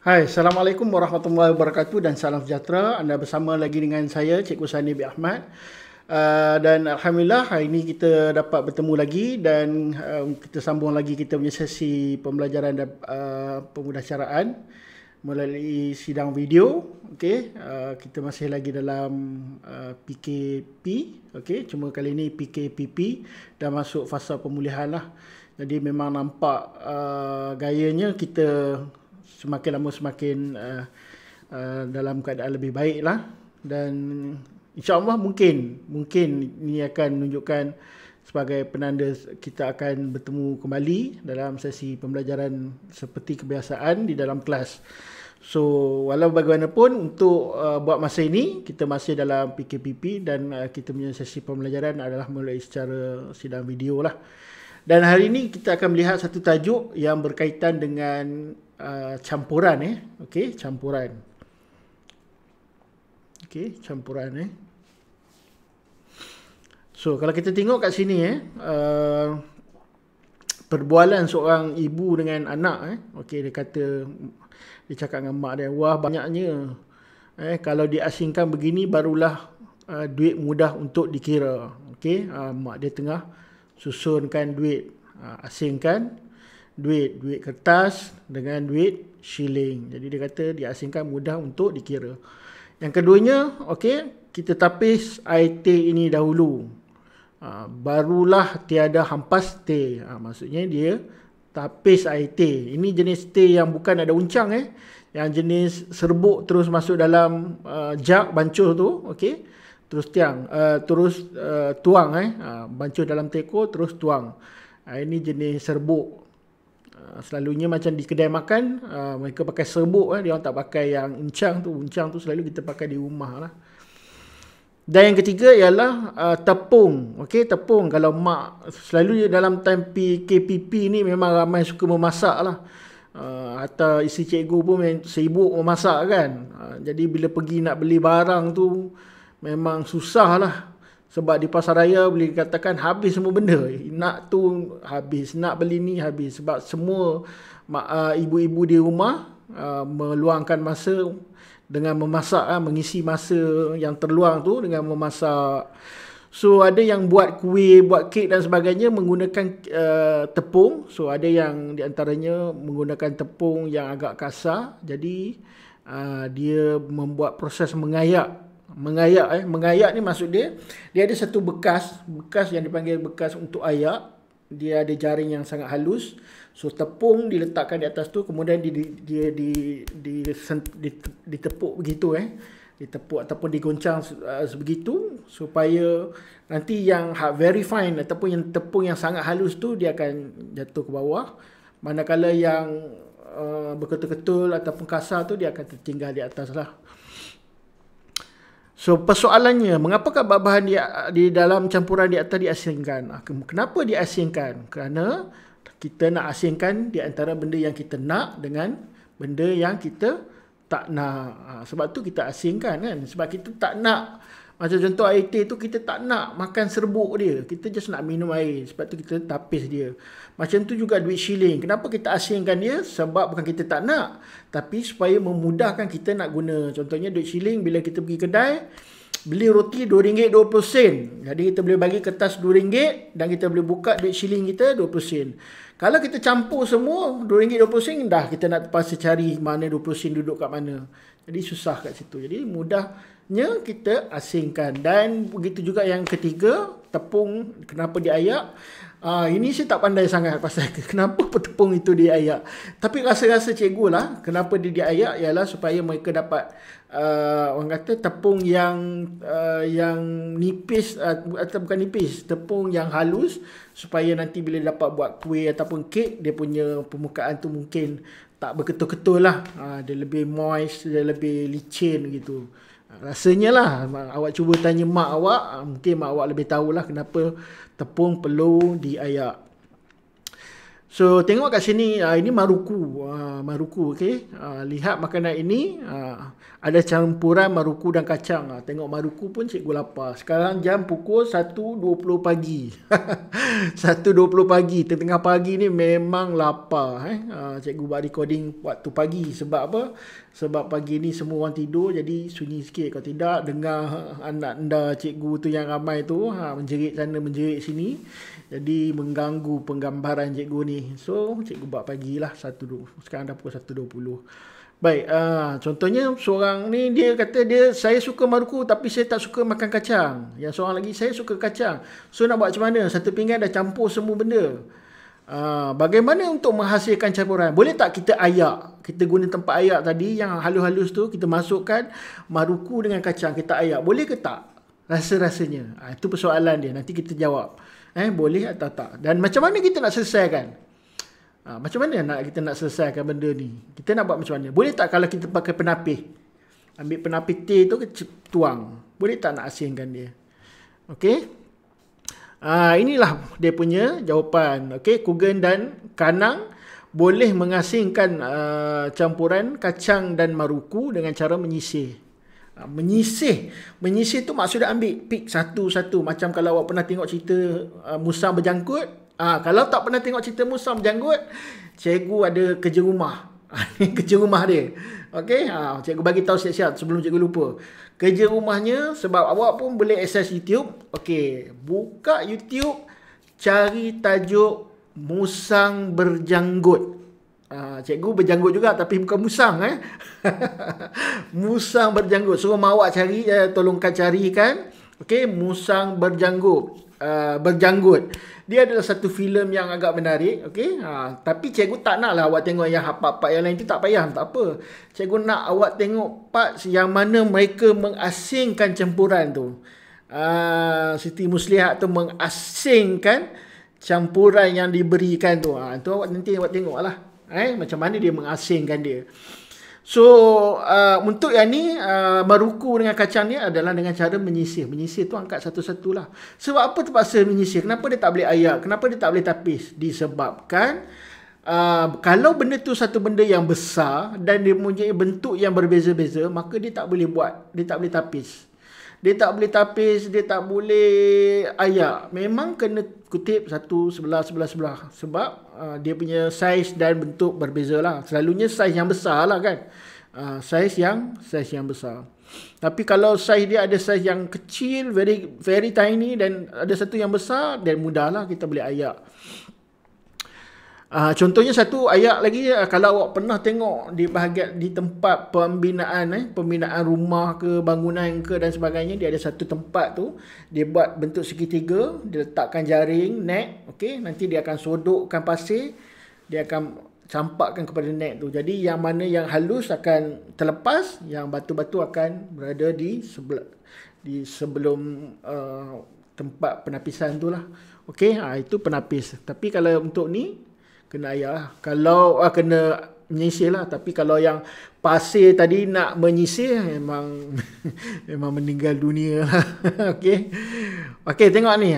Hai, Assalamualaikum warahmatullahi wabarakatuh dan salam sejahtera. Anda bersama lagi dengan saya, Cikgu Sani bin Ahmad. Dan Alhamdulillah hari ini kita dapat bertemu lagi dan kita sambung lagi kita punya sesi pembelajaran dan pemudahcaraan melalui sidang video. Okey, kita masih lagi dalam PKP. Okey, cuma kali ini PKPP dah masuk fasa pemulihan lah. Jadi memang nampak gayanya kita semakin lama semakin dalam keadaan lebih baik lah, dan insyaAllah mungkin ini akan menunjukkan sebagai penanda kita akan bertemu kembali dalam sesi pembelajaran seperti kebiasaan di dalam kelas. So walau bagaimanapun untuk buat masa ini kita masih dalam PKPP dan kita punya sesi pembelajaran adalah melalui secara sidang video lah. Dan hari ini kita akan melihat satu tajuk yang berkaitan dengan campuran. Okey, campuran. Okey, campuran. So kalau kita tengok kat sini perbualan seorang ibu dengan anak okey, dia cakap dengan mak dia, wah banyaknya kalau diasingkan begini barulah duit mudah untuk dikira. Okey, mak dia tengah susunkan duit, asingkan duit kertas dengan duit shilling. Jadi dia kata diasingkan mudah untuk dikira. Yang keduanya, okey, kita tapis air teh ini dahulu. Barulah tiada hampas teh. Maksudnya dia tapis air teh. Ini jenis teh yang bukan ada uncang Yang jenis serbuk terus masuk dalam jug bancuh tu, okey. Terus tuang bancuh dalam teko terus tuang. Ini jenis serbuk. Selalunya macam di kedai makan mereka pakai serbuk dia orang tak pakai yang uncang tu selalu kita pakai di rumah lah. Dan yang ketiga ialah tepung. Okey, tepung kalau mak selalu dalam time PKPP ni memang ramai suka memasak lah. Atau isi cikgu pun sibuk memasak kan. Jadi bila pergi nak beli barang tu memang susah lah. Sebab di pasar raya boleh dikatakan habis semua benda. Nak tu habis, nak beli ni habis. Sebab semua ibu-ibu di rumah meluangkan masa dengan memasak, mengisi masa yang terluang tu dengan memasak. So ada yang buat kuih, buat kek dan sebagainya menggunakan tepung. So ada yang di antaranya menggunakan tepung yang agak kasar. Jadi dia membuat proses mengayak ni maksud dia ada satu bekas yang dipanggil bekas untuk ayak. Dia ada jaring yang sangat halus. So tepung diletakkan di atas tu, kemudian dia ditepuk begitu ditepuk ataupun digoncang sebegitu supaya nanti yang very fine ataupun yang tepung yang sangat halus tu dia akan jatuh ke bawah, manakala yang berketul-ketul ataupun kasar tu dia akan tertinggal di atas lah. So persoalannya, mengapakah bahan di dalam campuran di atas diasingkan? Kenapa diasingkan? Kerana kita nak asingkan di antara benda yang kita nak dengan benda yang kita tak nak. Sebab tu kita asingkan kan. Sebab kita tak nak, macam contoh air teh tu kita tak nak makan serbuk dia. Kita just nak minum air. Sebab tu kita tapis dia. Macam tu juga duit shilling. Kenapa kita asingkan dia? Sebab bukan kita tak nak, tapi supaya memudahkan kita nak guna. Contohnya duit shilling, bila kita pergi kedai beli roti RM2.20. Jadi kita boleh bagi kertas RM2 dan kita boleh buka duit shilling kita RM20. Kalau kita campur semua RM2.20, dah kita nak terpaksa cari mana RM20 duduk kat mana. Jadi susah kat situ. Jadi mudahnya kita asingkan. Dan begitu juga yang ketiga, tepung kenapa diayak. Ini saya tak pandai sangat pasal kenapa tepung itu diayak. Tapi rasa-rasa cikgu lah kenapa dia diayak ialah supaya mereka dapat orang kata tepung yang nipis atau bukan nipis, tepung yang halus, supaya nanti bila dapat buat kuih ataupun kek, dia punya permukaan tu mungkin tak berketul-ketul lah. Dia lebih moist, dia lebih licin gitu. Rasanya lah, awak cuba tanya mak awak, mungkin mak awak lebih tahulah kenapa tepung perlu diayak. So tengok kat sini, ini maruku. Maruku, okey. Lihat makanan ini, ada campuran maruku dan kacang. Tengok maruku pun cikgu lapar. Sekarang jam pukul 1.20 pagi. 1.20 pagi, tengah pagi ni memang lapar. Cikgu buat recording waktu pagi. Sebab apa? Sebab pagi ni semua orang tidur, jadi sunyi sikit. Kalau tidak, dengar anak anda cikgu tu yang ramai tu, menjerit sana, menjerit sini. Jadi mengganggu penggambaran cikgu ni. So cikgu buat pagilah 1.20. Sekarang dah pukul 1.20. Baik, contohnya seorang ni dia kata saya suka maruku tapi saya tak suka makan kacang. Yang seorang lagi, saya suka kacang. So nak buat macam mana? Satu pinggan dah campur semua benda. Bagaimana untuk menghasilkan campuran? Boleh tak kita ayak? Kita guna tempat ayak tadi yang halus-halus tu, kita masukkan maruku dengan kacang, kita ayak. Boleh ke tak? Rasa-rasanya. Itu persoalan dia. Nanti kita jawab. Boleh atau tak? Dan macam mana kita nak selesaikan? Macam mana kita nak selesaikan benda ni? Kita nak buat macam mana? Boleh tak kalau kita pakai penapis? Ambil penapis teh tu, tuang. Boleh tak nak asingkan dia? Okey? Inilah dia punya jawapan. Okey, Kugen dan Kanang boleh mengasingkan campuran kacang dan maruku dengan cara menyisir. Menyisir tu maksudnya ambil pick satu-satu. Macam kalau awak pernah tengok cerita Musang Berjanggut. Kalau tak pernah tengok cerita Musang Berjanggut, cikgu ada kerja rumah. Kerja rumah dia. Okey, cikgu bagi tahu siap-siap sebelum cikgu lupa. Kerja rumahnya, sebab awak pun boleh akses YouTube. Okey, buka YouTube, cari tajuk Musang Berjanggut. Cikgu berjanggut juga tapi bukan musang. Musang Berjanggut. Suruh awak cari, tolongkan carikan. Okey, Musang Berjanggut. Berjanggut. Dia adalah satu filem yang agak menarik. Okey, tapi cikgu tak naklah awak tengok yang part-part yang lain tu, tak payah, tak apa. Cikgu nak awak tengok part yang mana mereka mengasingkan campuran tu. Siti Muslihat tu mengasingkan campuran yang diberikan tu. Tu nanti awak tengoklah. Macam mana dia mengasingkan dia. So untuk yang ni, maruku dengan kacang ni adalah dengan cara menyisir. Menyisir tu angkat satu-satulah. Sebab apa terpaksa menyisir? Kenapa dia tak boleh ayak? Kenapa dia tak boleh tapis? Disebabkan kalau benda tu satu benda yang besar dan dia mempunyai bentuk yang berbeza-beza, maka dia tak boleh buat. Dia tak boleh tapis. Dia tak boleh tapis, dia tak boleh ayak. Memang kena kutip satu sebelah. Sebab dia punya saiz dan bentuk berbeza lah. Selalunya saiz yang besar lah kan. Saiz yang besar. Tapi kalau saiz dia ada saiz yang kecil, very very tiny, dan ada satu yang besar, dan mudahlah kita boleh ayak. Contohnya satu ayat lagi, kalau awak pernah tengok di bahagian di tempat pembinaan rumah ke bangunan ke dan sebagainya, dia ada satu tempat tu dia buat bentuk segitiga, dia letakkan jaring net, okey, nanti dia akan sodokkan pasir, dia akan campakkan kepada net tu. Jadi yang mana yang halus akan terlepas, yang batu-batu akan berada di sebelum tempat penapisan tu lah. Okey, itu penapis. Tapi kalau untuk ni kena ayak lah. Kalau kena menyisir lah. Tapi kalau yang pasir tadi nak menyisir, memang memang meninggal dunia lah. Okey. Okey, tengok ni.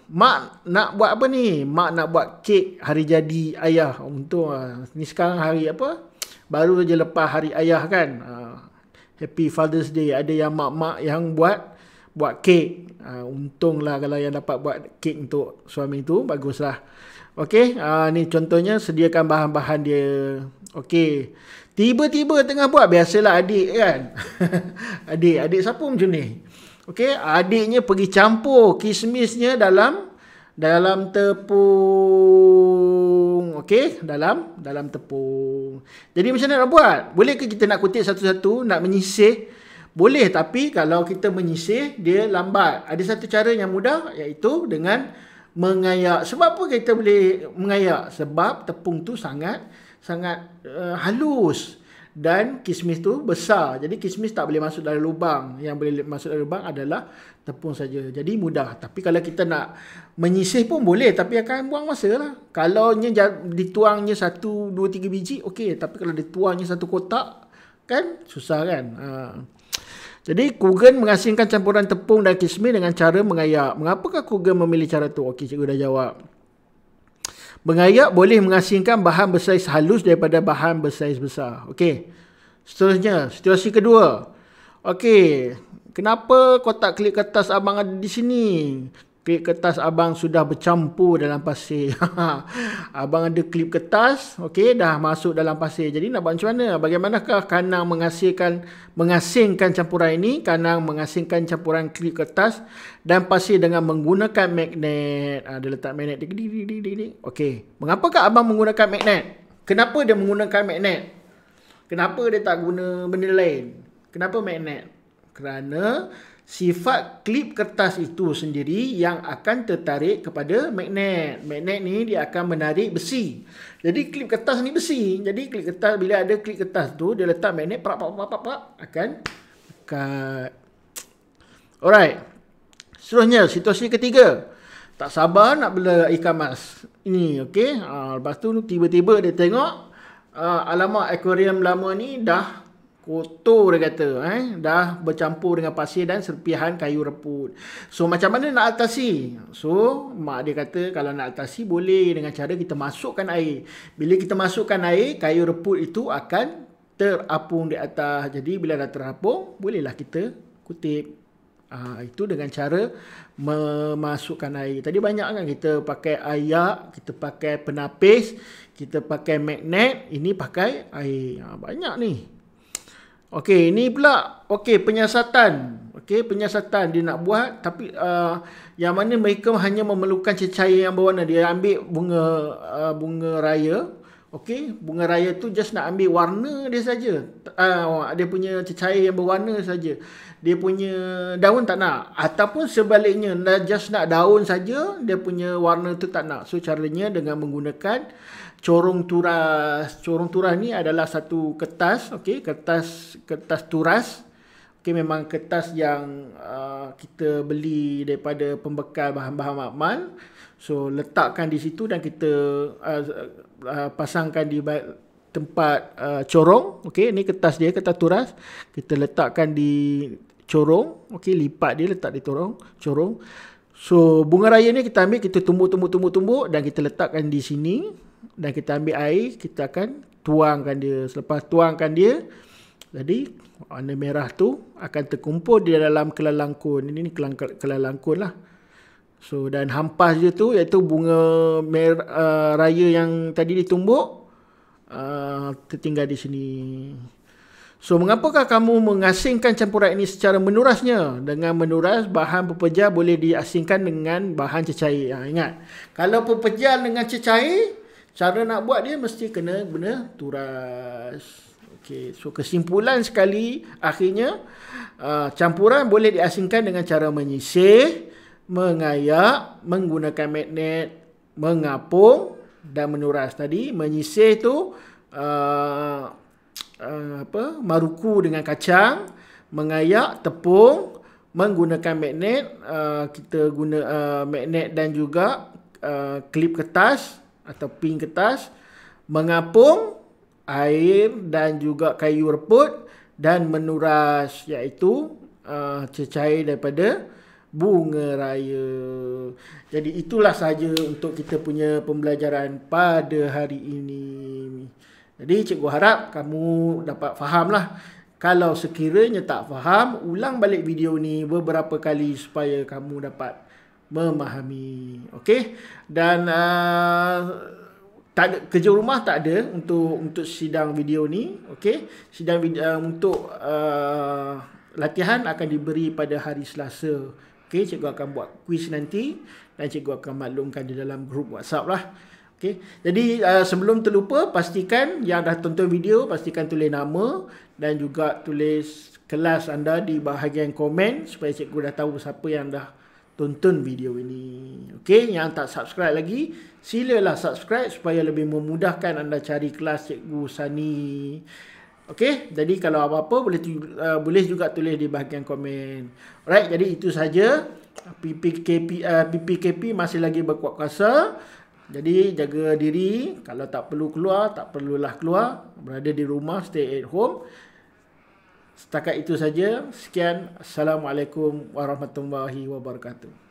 Mak nak buat apa ni? Mak nak buat kek hari jadi ayah. Untung ni sekarang hari apa? Baru saja lepas hari ayah kan. Happy Father's Day. Ada yang mak-mak yang buat kek. Untunglah kalau yang dapat buat kek untuk suami tu, baguslah. Okey, ni contohnya sediakan bahan-bahan dia. Okey. Tiba-tiba tengah buat, biasalah adik kan. adik siapa macam ni? Okey, adiknya pergi campur kismisnya dalam tepung. Okey, dalam tepung. Jadi macam mana nak buat? Boleh ke kita nak kutip satu-satu, nak menyisir? Boleh, tapi kalau kita menyisir dia lambat. Ada satu cara yang mudah, iaitu dengan mengayak. Sebab apa kita boleh mengayak? Sebab tepung tu sangat halus dan kismis tu besar. Jadi kismis tak boleh masuk dalam lubang. Yang boleh masuk dalam lubang adalah tepung saja. Jadi mudah. Tapi kalau kita nak menyisir pun boleh, tapi akan buang masa lah. Kalau dituangnya 1, 2, 3 biji, okey. Tapi kalau dituangnya satu kotak, kan susah kan. Jadi Kugen mengasingkan campuran tepung dan kismis dengan cara mengayak. Mengapakah Kugen memilih cara tu? Okey, cikgu dah jawab. Mengayak boleh mengasingkan bahan bersaiz halus daripada bahan bersaiz besar. Okey. Seterusnya, situasi kedua. Okey, kenapa kotak klip kertas abang ada di sini? Klip kertas abang sudah bercampur dalam pasir. Abang ada klip kertas, okey, dah masuk dalam pasir. Jadi nak buat macam mana? Bagaimanakah Kanang mengasingkan campuran ini? Kanang mengasingkan campuran klip kertas dan pasir dengan menggunakan magnet. Dia letak magnet. Okey, mengapakah abang menggunakan magnet? Kenapa dia menggunakan magnet? Kenapa dia tak guna benda lain? Kenapa magnet? Kerana sifat klip kertas itu sendiri yang akan tertarik kepada magnet. Magnet ni dia akan menarik besi. Jadi klip kertas ni besi. Jadi klip kertas, bila ada klip kertas tu, dia letak magnet akan dekat. Alright. Seterusnya, situasi ketiga. Tak sabar nak bela ikan mas. Ini okey. Lepas tu tiba-tiba dia tengok alamak, akuarium lama ni dah kotor, dia kata, dah bercampur dengan pasir dan serpihan kayu reput. So macam mana nak atasi? So mak dia kata kalau nak atasi boleh dengan cara kita masukkan air. Bila kita masukkan air, kayu reput itu akan terapung di atas. Jadi bila dah terapung, bolehlah kita kutip. Itu dengan cara memasukkan air. Tadi banyak kan kita pakai ayak, kita pakai penapis, kita pakai magnet, ini pakai air. Banyak ni. Okey, ini pula penyiasatan. Okey, penyiasatan dia nak buat, tapi yang mana mereka hanya memerlukan cecair yang berwarna. Dia ambil bunga raya. Okey, bunga raya tu just nak ambil warna dia saja. Dia punya cecair yang berwarna saja. Dia punya daun tak nak, ataupun sebaliknya just nak daun saja, dia punya warna tu tak nak. So caranya dengan menggunakan corong turas. Corong turas ni adalah satu kertas, okey, kertas turas. Okey, memang kertas yang kita beli daripada pembekal bahan-bahan makmal. So letakkan di situ dan kita pasangkan di tempat corong. Okey, ni kertas dia, kertas turas. Kita letakkan di corong, okey, lipat dia, letak di corong. So bunga raya ni kita ambil, kita tumbuk dan kita letakkan di sini. Dan kita ambil air, kita akan tuangkan dia. Selepas tuangkan dia, jadi warna merah tu akan terkumpul di dalam kelalangkun. Ini kelalangkun lah. So dan hampas je tu, iaitu bunga raya yang tadi ditumbuk, tertinggal di sini. So mengapakah kamu mengasingkan campuran ini secara menurasnya? Dengan menuras, bahan pepejal boleh diasingkan dengan bahan cecair. Ingat, kalau pepejal dengan cecair, cara nak buat dia mesti kena guna turas. Okey, so kesimpulan sekali, akhirnya campuran boleh diasingkan dengan cara menyisir, mengayak, menggunakan magnet, mengapung dan menuras. Tadi menyisir tu maruku dengan kacang, mengayak tepung, menggunakan magnet, kita guna magnet dan juga klip kertas atau pin kertas, mengapung air dan juga kayu reput, dan menuras, iaitu cecair daripada bunga raya. Jadi itulah sahaja untuk kita punya pembelajaran pada hari ini. Jadi cikgu harap kamu dapat fahamlah. Kalau sekiranya tak faham, ulang balik video ni beberapa kali supaya kamu dapat memahami. Okey? Dan tak ada kerja rumah, tak ada untuk sidang video ni. Okey? Sidang video untuk latihan akan diberi pada hari Selasa. Okey, cikgu akan buat kuis nanti dan cikgu akan maklumkan di dalam grup WhatsApp lah. Okey. Jadi sebelum terlupa, pastikan yang dah tonton video, pastikan tulis nama dan juga tulis kelas anda di bahagian komen supaya cikgu dah tahu siapa yang dah tonton video ini. Okey, yang tak subscribe lagi, silalah subscribe supaya lebih memudahkan anda cari kelas cikgu Sani. Okey, jadi kalau apa-apa boleh juga tulis di bahagian komen. Alright, jadi itu saja. PPKP masih lagi berkuat kuasa. Jadi jaga diri, kalau tak perlu keluar, tak perlulah keluar, berada di rumah, stay at home. Setakat itu saja. Sekian. Assalamualaikum warahmatullahi wabarakatuh.